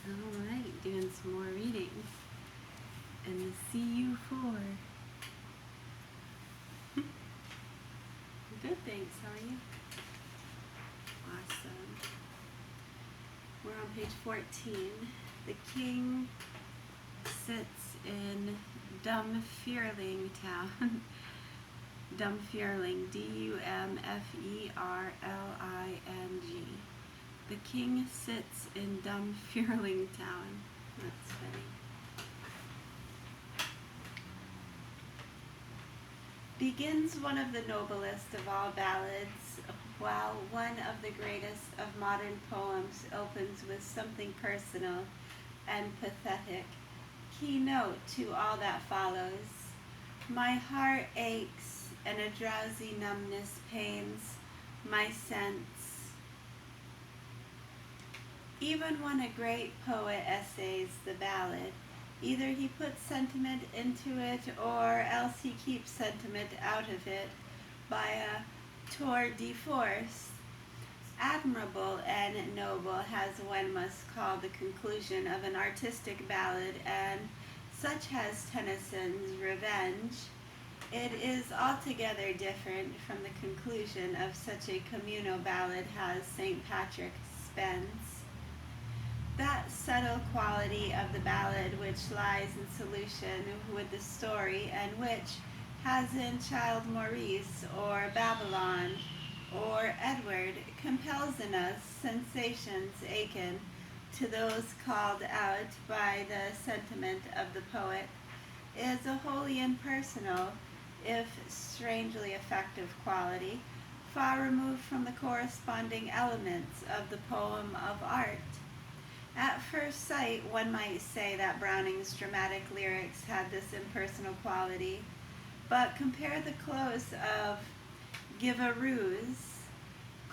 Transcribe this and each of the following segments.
Alright, doing some more reading in the CU4. Good, thanks. How are you? Awesome. We're on page 14. The king sits in Dumferling town. Dumferling, Dumferling. The king sits in Dumferling town. That's funny. Begins one of the noblest of all ballads, while one of the greatest of modern poems opens with something personal and pathetic. Keynote to all that follows. My heart aches and a drowsy numbness pains my sense. Even when a great poet essays the ballad, either he puts sentiment into it or else he keeps sentiment out of it by a tour de force. Admirable and noble has one must call the conclusion of an artistic ballad, and such has Tennyson's Revenge. It is altogether different from the conclusion of such a communal ballad as St. Patrick spends. That subtle quality of the ballad which lies in solution with the story, and which, as in Childe Maurice or Babylon or Edward, compels in us sensations akin to those called out by the sentiment of the poet, is a wholly impersonal, if strangely effective quality, far removed from the corresponding elements of the poem of art. At first sight, one might say that Browning's dramatic lyrics had this impersonal quality, but compare the close of Give a Ruse,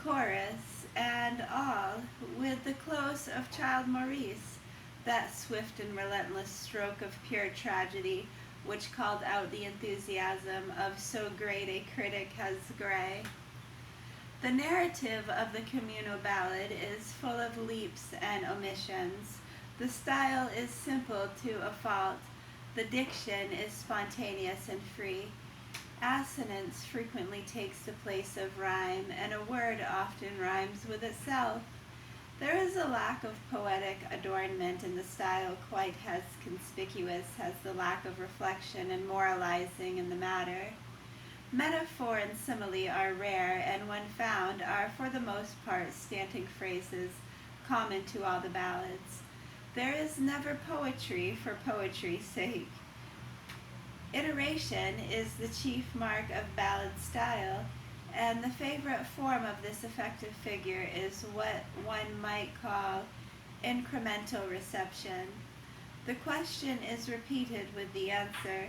chorus, and all with the close of Childe Maurice, that swift and relentless stroke of pure tragedy which called out the enthusiasm of so great a critic as Gray. The narrative of the communal ballad is full of leaps and omissions. The style is simple to a fault. The diction is spontaneous and free. Assonance frequently takes the place of rhyme, and a word often rhymes with itself. There is a lack of poetic adornment in the style quite as conspicuous as the lack of reflection and moralizing in the matter. Metaphor and simile are rare, and when found are for the most part standing phrases common to all the ballads. There is never poetry for poetry's sake. Iteration is the chief mark of ballad style, and the favorite form of this effective figure is what one might call incremental reception. The question is repeated with the answer.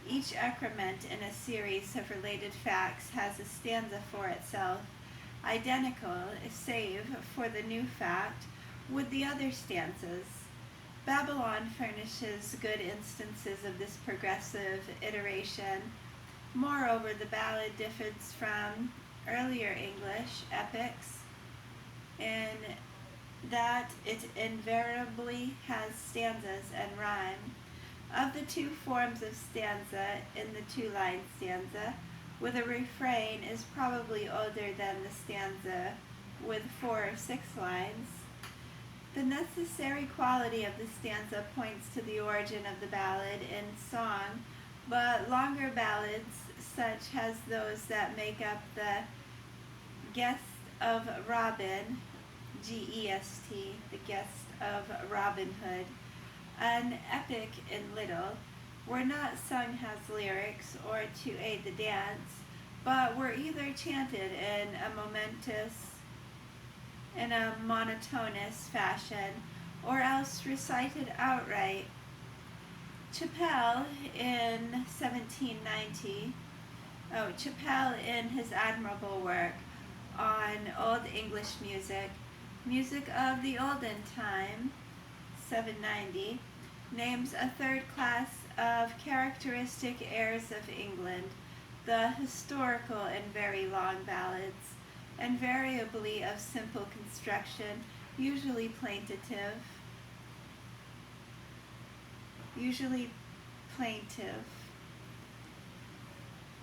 Each increment in a series of related facts has a stanza for itself, identical, save for the new fact, with the other stanzas. Babylon furnishes good instances of this progressive iteration. Moreover, the ballad differs from earlier English epics in that it invariably has stanzas and rhyme. Of the two forms of stanza in the two-line stanza, with a refrain is probably older than the stanza with 4 or 6 lines. The necessary quality of the stanza points to the origin of the ballad in song, but longer ballads, such as those that make up the Gest of Robin, G-E-S-T, the Gest of Robin Hood, an epic in little, were not sung as lyrics or to aid the dance, but were either chanted in a monotonous fashion, or else recited outright. Chappell in his admirable work on Old English music, Music of the Olden Time, 790, names a third class of characteristic airs of England, the historical and very long ballads, invariably of simple construction, usually plaintive. usually plaintive.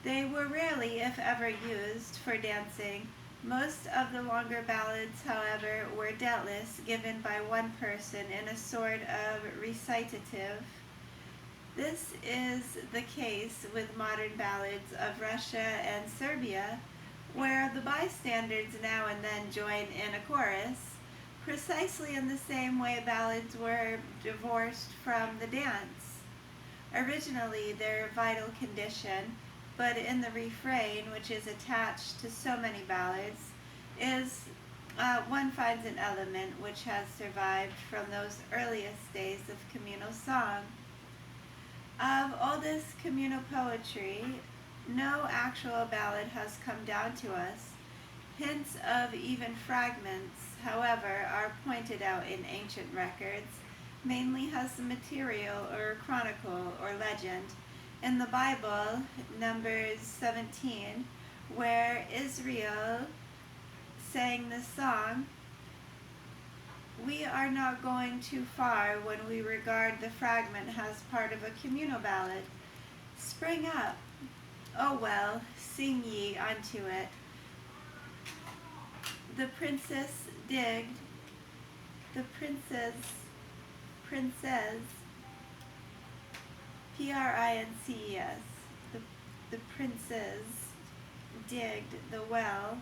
They were rarely, if ever, used for dancing. Most of the longer ballads, however, were doubtless given by one person in a sort of recitative. This is the case with modern ballads of Russia and Serbia, where the bystanders now and then join in a chorus, precisely in the same way ballads were divorced from the dance. Originally their vital condition, but in the refrain, which is attached to so many ballads, is one finds an element which has survived from those earliest days of communal song. Of oldest communal poetry, no actual ballad has come down to us. Hints of even fragments, however, are pointed out in ancient records, mainly as the material or chronicle or legend. In the Bible, Numbers 17, where Israel sang the song, we are not going too far when we regard the fragment as part of a communal ballad. Spring up, O well, sing ye unto it. The princess digged, the princess, Princes, the princes digged the well.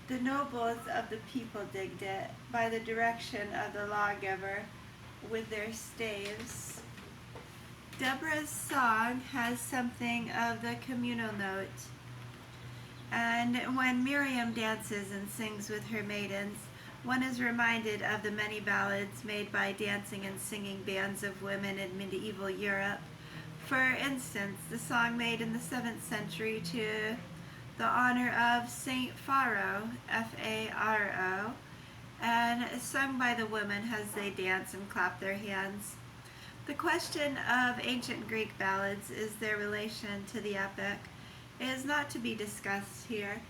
The nobles of the people digged it by the direction of the lawgiver with their staves. Deborah's song has something of the communal note, and when Miriam dances and sings with her maidens, one is reminded of the many ballads made by dancing and singing bands of women in medieval Europe. For instance, the song made in the 7th century to the honor of Saint Pharaoh, F-A-R-O, and sung by the women as they dance and clap their hands. The question of ancient Greek ballads is their relation to the epic. It is not to be discussed here,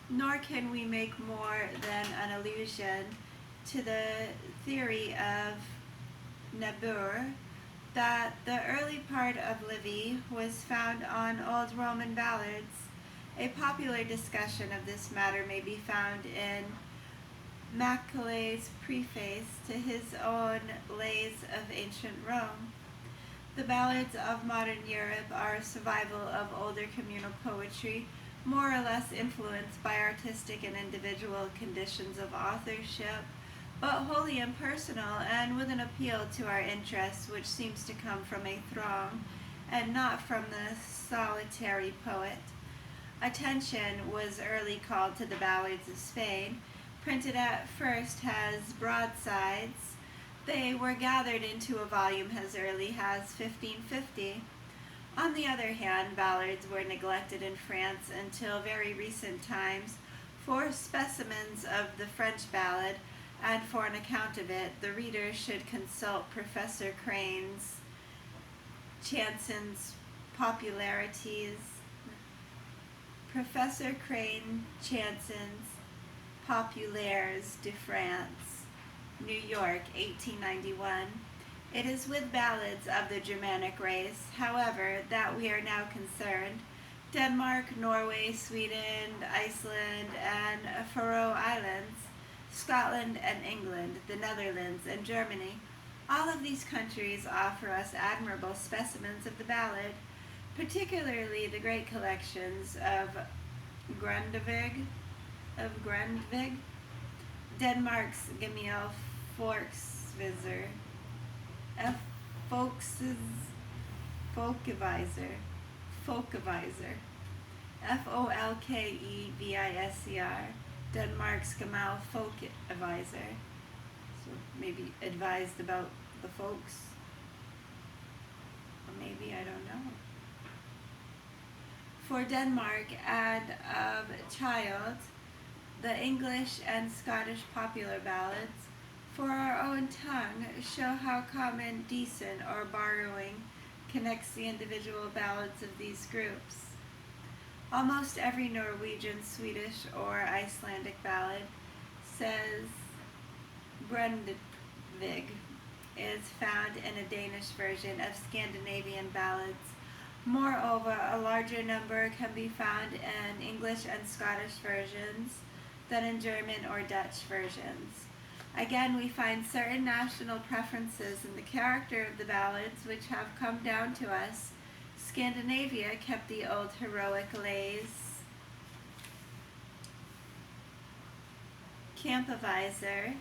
nor can we make more than an allusion to the theory of Niebuhr that the early part of Livy was found on old Roman ballads. A popular discussion of this matter may be found in Macaulay's preface to his own Lays of Ancient Rome. The ballads of modern Europe are a survival of older communal poetry, more or less influenced by artistic and individual conditions of authorship, but wholly impersonal and with an appeal to our interests which seems to come from a throng and not from the solitary poet. Attention was early called to the ballads of Spain, printed at first as broadsides. They were gathered into a volume as early as 1550. On the other hand, ballads were neglected in France until very recent times. For specimens of the French ballad, and for an account of it, the reader should consult Professor Crane's Chanson's Popularities. Professor Crane Chanson's Populaires de France, New York, 1891. It is with ballads of the Germanic race, however, that we are now concerned. Denmark, Norway, Sweden, Iceland, and Faroe Islands, Scotland and England, the Netherlands, and Germany. All of these countries offer us admirable specimens of the ballad, particularly the great collections of Grundtvig, Denmark's Gemil Folksviser, Folkeviser, Folkeviser, Denmark's Gemel Folkeviser. So maybe advised about the folks. Or maybe, I don't know. For Denmark and of Child, the English and Scottish popular ballads, for our own tongue, show how common, decent, or borrowing connects the individual ballads of these groups. Almost every Norwegian, Swedish, or Icelandic ballad says Grundtvig, is found in a Danish version of Scandinavian ballads. Moreover, a larger number can be found in English and Scottish versions than in German or Dutch versions. Again, we find certain national preferences in the character of the ballads which have come down to us. Scandinavia kept the old heroic lays. Campoviser,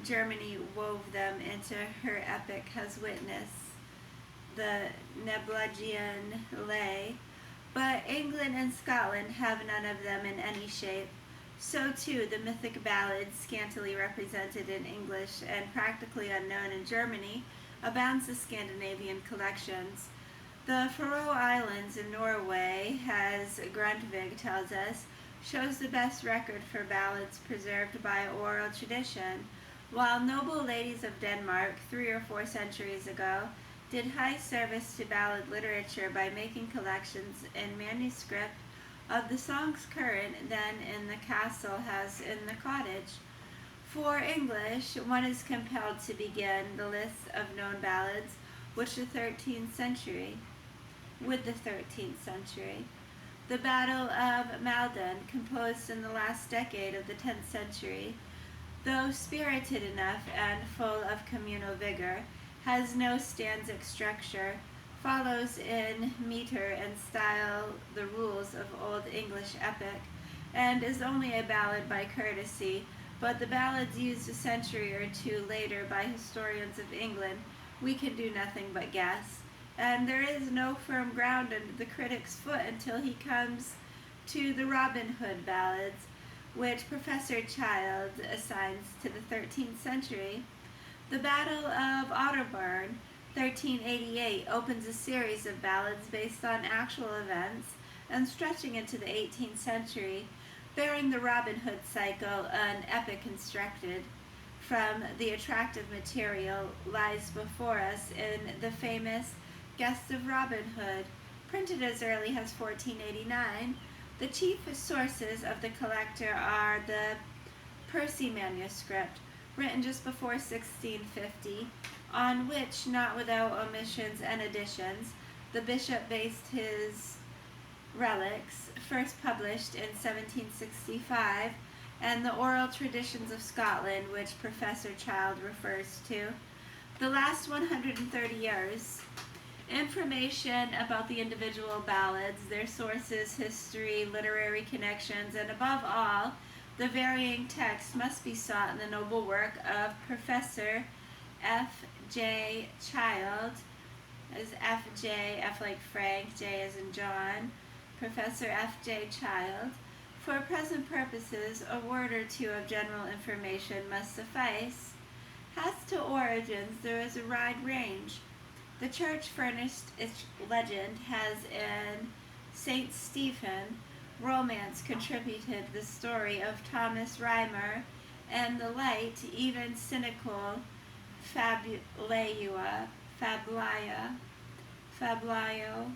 Germany wove them into her epic Has Witness, the Nibelungen lay, but England and Scotland have none of them in any shape. So too the mythic ballads, scantily represented in English and practically unknown in Germany, abounds in Scandinavian collections. The Faroe Islands in Norway, as Grundtvig tells us, shows the best record for ballads preserved by oral tradition, while noble ladies of Denmark 3 or 4 centuries ago did high service to ballad literature by making collections in manuscript of the songs current then in the castle as in the cottage. For English, one is compelled to begin the list of known ballads with the 13th century. The Battle of Maldon, composed in the last decade of the 10th century, though spirited enough and full of communal vigor, has no stanzic structure, follows in meter and style the rules of Old English epic, and is only a ballad by courtesy, but the ballads used a century or two later by historians of England we can do nothing but guess, and there is no firm ground under the critic's foot until he comes to the Robin Hood ballads, which Professor Child assigns to the 13th century. The Battle of Otterburn, 1388, opens a series of ballads based on actual events and stretching into the 18th century, bearing the Robin Hood cycle, an epic constructed from the attractive material lies before us in the famous Guest of Robin Hood, printed as early as 1489. The chief sources of the collector are the Percy manuscript, written just before 1650, on which, not without omissions and additions, the bishop based his relics, first published in 1765, and the oral traditions of Scotland, which Professor Child refers to. The last 130 years, information about the individual ballads, their sources, history, literary connections, and above all, the varying text must be sought in the noble work of Professor F. J. Child, as F.J., F like Frank, J as in John, Professor F. J. Child. For present purposes, a word or two of general information must suffice. As to origins, there is a wide range. The church furnished its legend has in St. Stephen romance contributed the story of Thomas Rymer, and the light, even cynical Fablio, Fabliau, Fablu,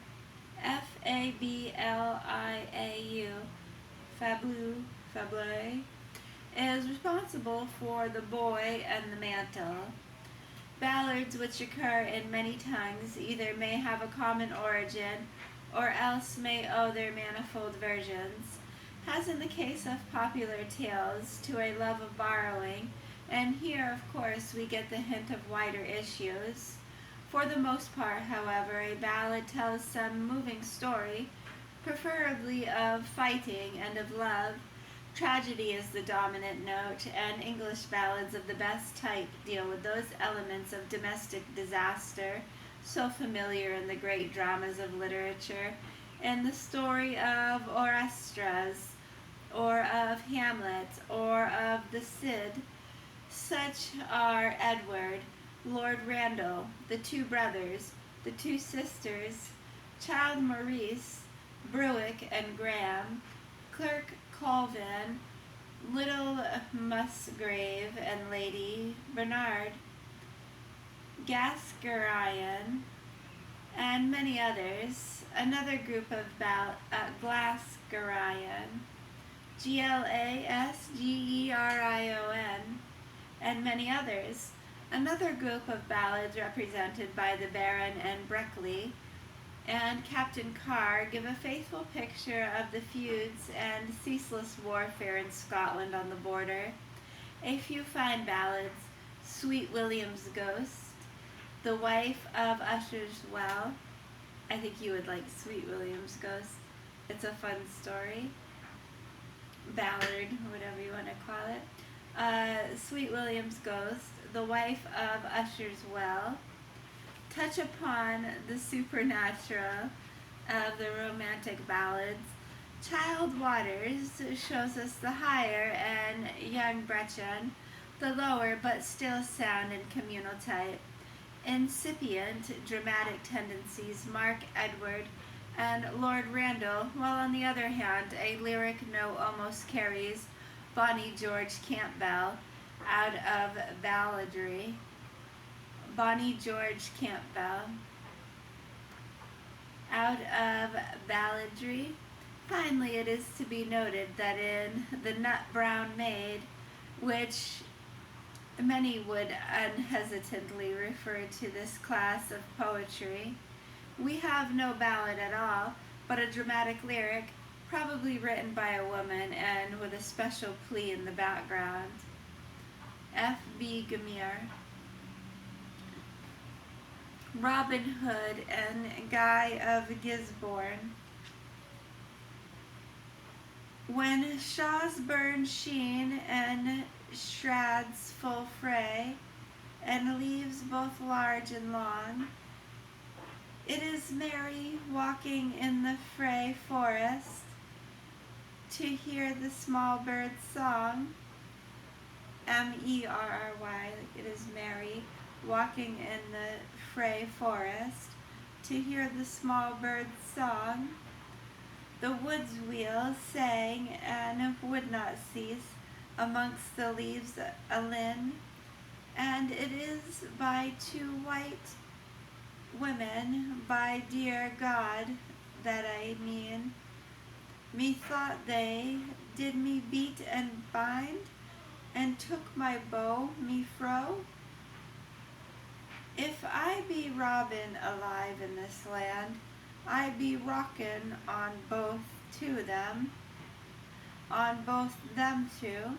is responsible for the boy and the mantle. Ballads which occur in many tongues either may have a common origin or else may owe their manifold versions, as in the case of popular tales, to a love of borrowing, and here, of course, we get the hint of wider issues. For the most part, however, a ballad tells some moving story, preferably of fighting and of love. Tragedy is the dominant note, and English ballads of the best type deal with those elements of domestic disaster so familiar in the great dramas of literature, in the story of Orestes, or of Hamlet, or of the Cid. Such are Edward, Lord Randall, the two brothers, the two sisters, Child Maurice, Bruick and Graham, Clerk Colvin, Little Musgrave and Lady Bernard, Gascoigne, and many others. Another group of Glasgarion, Glasgerion, and many others. Another group of ballads represented by the Baron and Breckley and Captain Carr give a faithful picture of the feuds and ceaseless warfare in Scotland on the border. A few fine ballads: Sweet William's Ghost, The Wife of Usher's Well. I think you would like Sweet William's Ghost. It's a fun story. Ballad, whatever you want to call it. Sweet William's Ghost, The Wife of Usher's Well, touch upon the supernatural of the romantic ballads. Child Waters shows us the higher and Young Brecon, the lower but still sound and communal type. Incipient dramatic tendencies mark Edward and Lord Randall, while on the other hand a lyric note almost carries Bonnie George Campbell out of balladry. Bonnie George Campbell out of balladry. Finally, it is to be noted that in The Nut Brown Maid, which many would unhesitantly refer to this class of poetry, we have no ballad at all, but a dramatic lyric, probably written by a woman and with a special plea in the background. F.B. Gamere. Robin Hood and Guy of Gisborne. When shaws burn sheen and shrads full fray, and leaves both large and long, it is merry walking in the fray forest to hear the small bird's song. M-E-R-R-Y, it is merry walking in the fray forest to hear the small bird's song. The wood's wheel sang and would not cease amongst the leaves alin, and it is by two white women, by dear God that I mean. Methought they did me beat and bind, and took my bow me fro. If I be Robin alive in this land, I be rockin' on both two them, on both them two.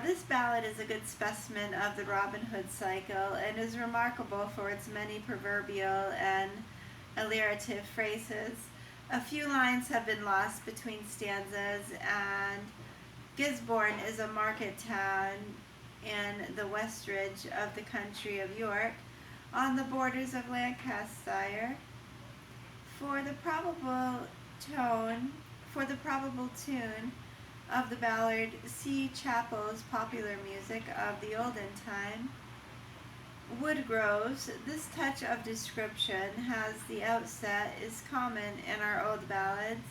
This ballad is a good specimen of the Robin Hood cycle and is remarkable for its many proverbial and alliterative phrases. A few lines have been lost between stanzas, and Gisborne is a market town in the westridge of the county of York, on the borders of Lancashire. For the probable tune of the ballad, see Chappell's Popular Music of the Olden Time. Woodgroves. This touch of description has the outset is common in our old ballads,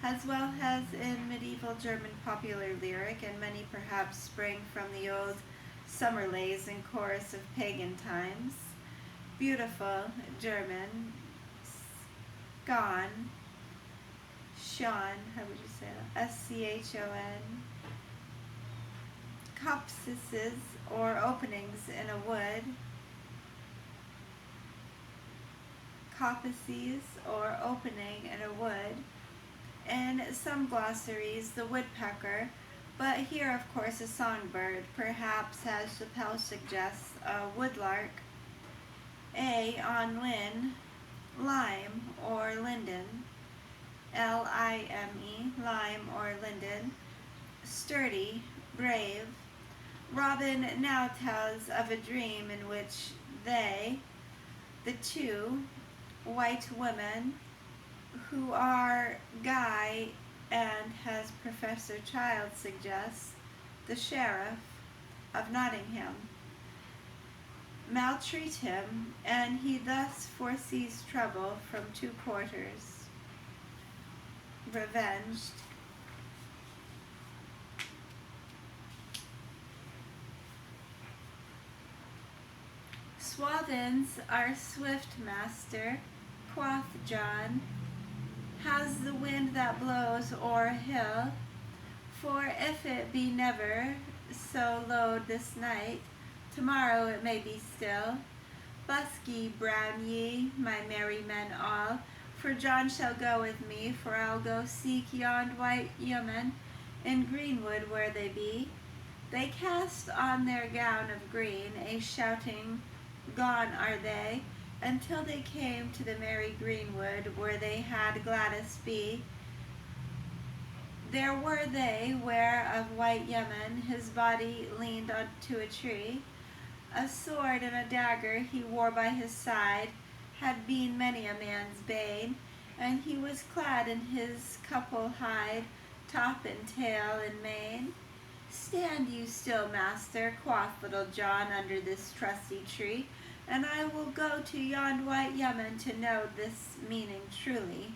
as well as in medieval German popular lyric, and many perhaps spring from the old summer lays and chorus of pagan times. Beautiful German, Schon, how would you say that? S-C-H-O-N. Copses, or openings in a wood. Coppices, or opening in a wood. In some glossaries, the woodpecker, but here, of course, a songbird, perhaps, as Chappell suggests, a woodlark. A on lin, lime or linden, L-I-M-E, lime or linden. Sturdy, brave. Robin now tells of a dream in which they, the two white women, who are Guy and, as Professor Child suggests, the sheriff of Nottingham, maltreat him, and he thus foresees trouble from two quarters. Revenged. Swathins our swift master, quoth John, has the wind that blows o'er hill, for if it be never so low this night, Tomorrow it may be still. Busk ye, brown ye, my merry men all, for John shall go with me, for I'll go seek yond white yeomen in greenwood where they be. They cast on their gown of green, a shouting, gone are they, until they came to the merry greenwood, where they had Gladys be. There were they, where of white yeomen his body leaned unto a tree. A sword and a dagger he wore by his side, had been many a man's bane, and he was clad in his couple hide, top and tail and mane. Stand you still, master, quoth Little John, under this trusty tree, and I will go to yond white yeoman to know this meaning truly,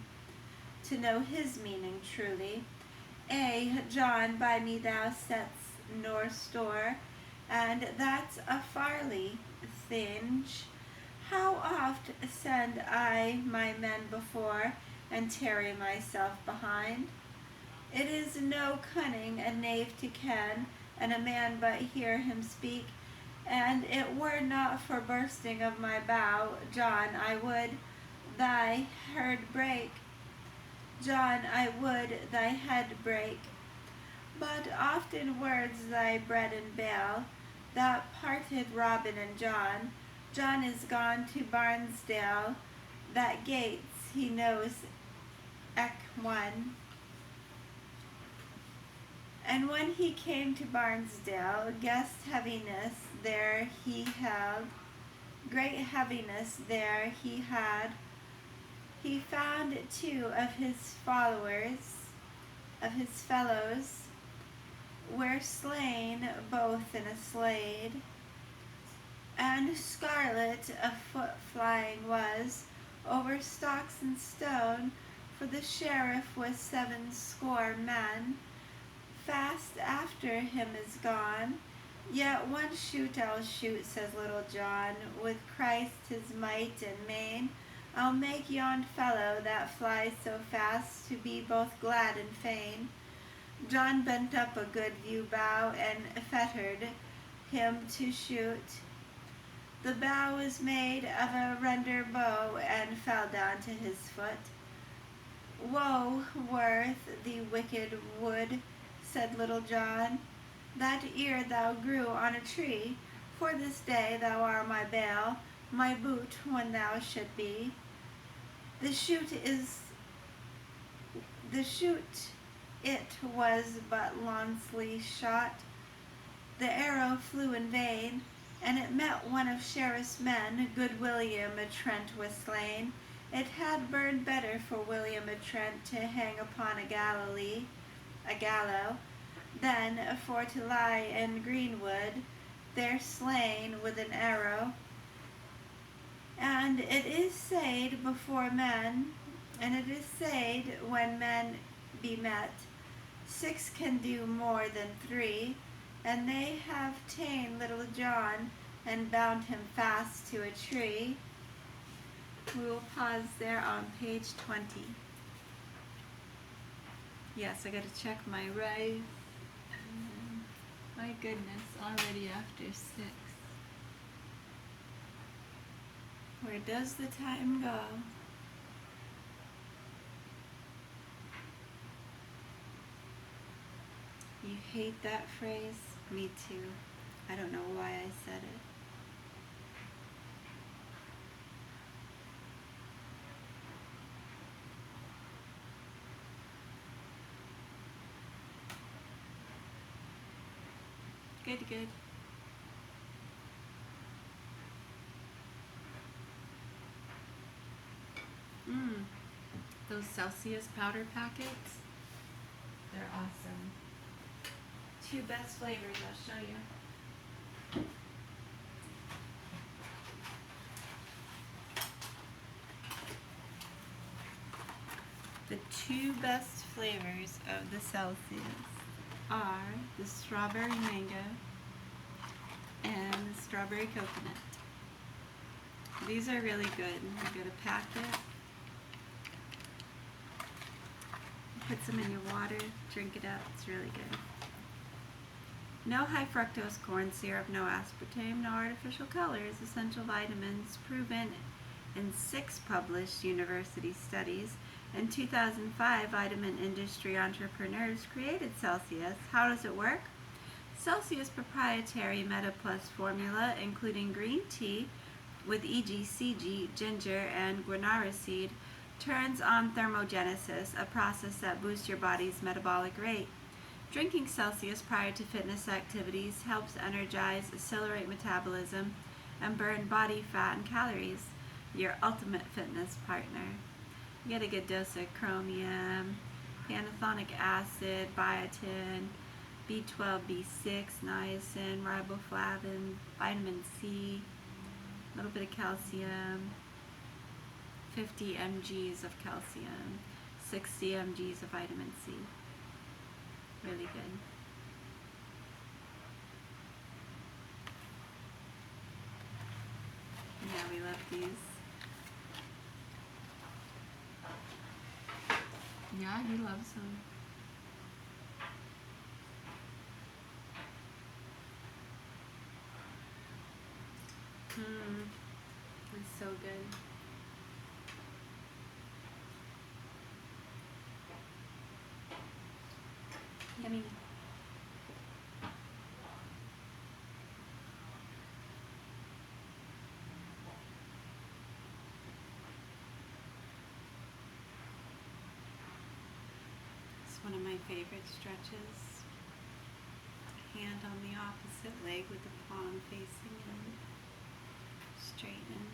to know his meaning truly. John, by me thou setst nor store, and that's a farly thinge. How oft send I my men before, and tarry myself behind? It is no cunning a knave to ken, and a man but hear him speak, and it were not for bursting of my bow, John, I would thy head break. John, I would thy head break. But oft in words thy bread and bale, that parted Robin and John. John is gone to Barnesdale, that gates he knows eke one. And when he came to Barnesdale, guest heaviness there he held, great heaviness there he had. He found two of his fellows, were slain both in a slade, and scarlet a foot flying was over stocks and stone, for the sheriff was 70 men. Fast after him is gone, yet one shoot I'll shoot, says Little John, with Christ his might and main. I'll make yond fellow that flies so fast to be both glad and fain. John bent up a good yew bough, and fettered him to shoot. The bough was made of a render bow, and fell down to his foot. Woe worth the wicked wood, said Little John, that ere thou grew on a tree, for this day thou art my bail, my boot when thou should be. The shoot it was but lancely shot, the arrow flew in vain, and it met one of sheriff's men, good William a Trent was slain. It had burned better for William a Trent to hang upon a gallows, than for to lie in greenwood, there slain with an arrow. And it is said before men, and it is said when men be met, 6 can do more than 3, and they have ta'en Little John and bound him fast to a tree. We will pause there on page 20. Yes, I gotta check my rise. My goodness, already after 6. Where does the time go? You hate that phrase? Me too. I don't know why I said it. Good, good. Those Celsius powder packets, they're awesome. 2 best flavors, I'll show you. The 2 best flavors of the Celsius are the strawberry mango and the strawberry coconut. These are really good. You get a packet, put some in your water, drink it up, it's really good. No high fructose corn syrup, no aspartame, no artificial colors, essential vitamins proven in 6 published university studies. In 2005, vitamin industry entrepreneurs created Celsius. How does it work? Celsius proprietary Meta Plus formula, including green tea with EGCG, ginger, and guarana seed, turns on thermogenesis, a process that boosts your body's metabolic rate. Drinking Celsius prior to fitness activities helps energize, accelerate metabolism, and burn body fat and calories. Your ultimate fitness partner. You get a good dose of chromium, pantothenic acid, biotin, B12, B6, niacin, riboflavin, vitamin C, a little bit of calcium, 50 mg's of calcium, 60 mg's of vitamin C. Really good. Yeah, we love these. Yeah, he loves them. It's so good. Yummy. It's one of my favorite stretches. Hand on the opposite leg with the palm facing in. Straighten.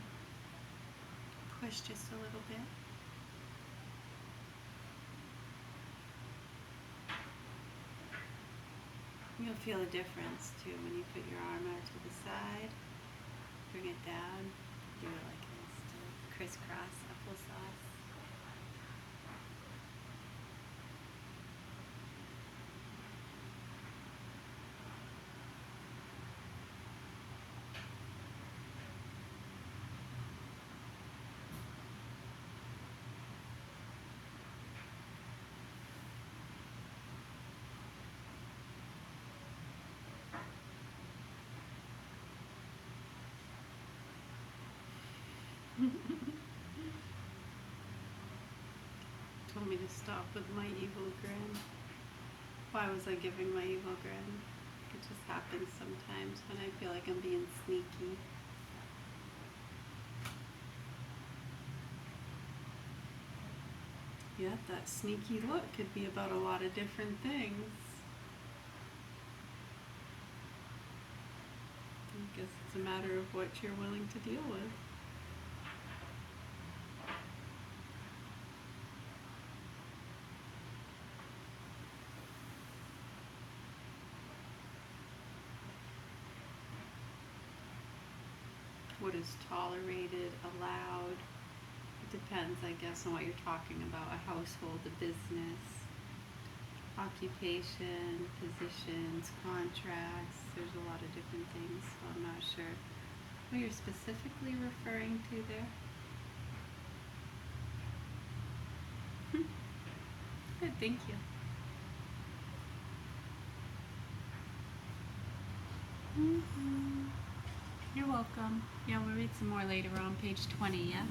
Push just a little bit. You'll feel a difference too when you put your arm out to the side, bring it down, do it like this to crisscross applesauce. Told me to stop with my evil grin. Why was I giving my evil grin? It just happens sometimes when I feel like I'm being sneaky. Yeah, that sneaky look could be about a lot of different things. I guess it's a matter of what you're willing to deal with. What is tolerated, allowed? It depends, I guess, on what you're talking about. A household, a business, occupation, positions, contracts. There's a lot of different things, so I'm not sure what you're specifically referring to there. Good, thank you. You're welcome. Yeah, we'll read some more later on page 20, yeah?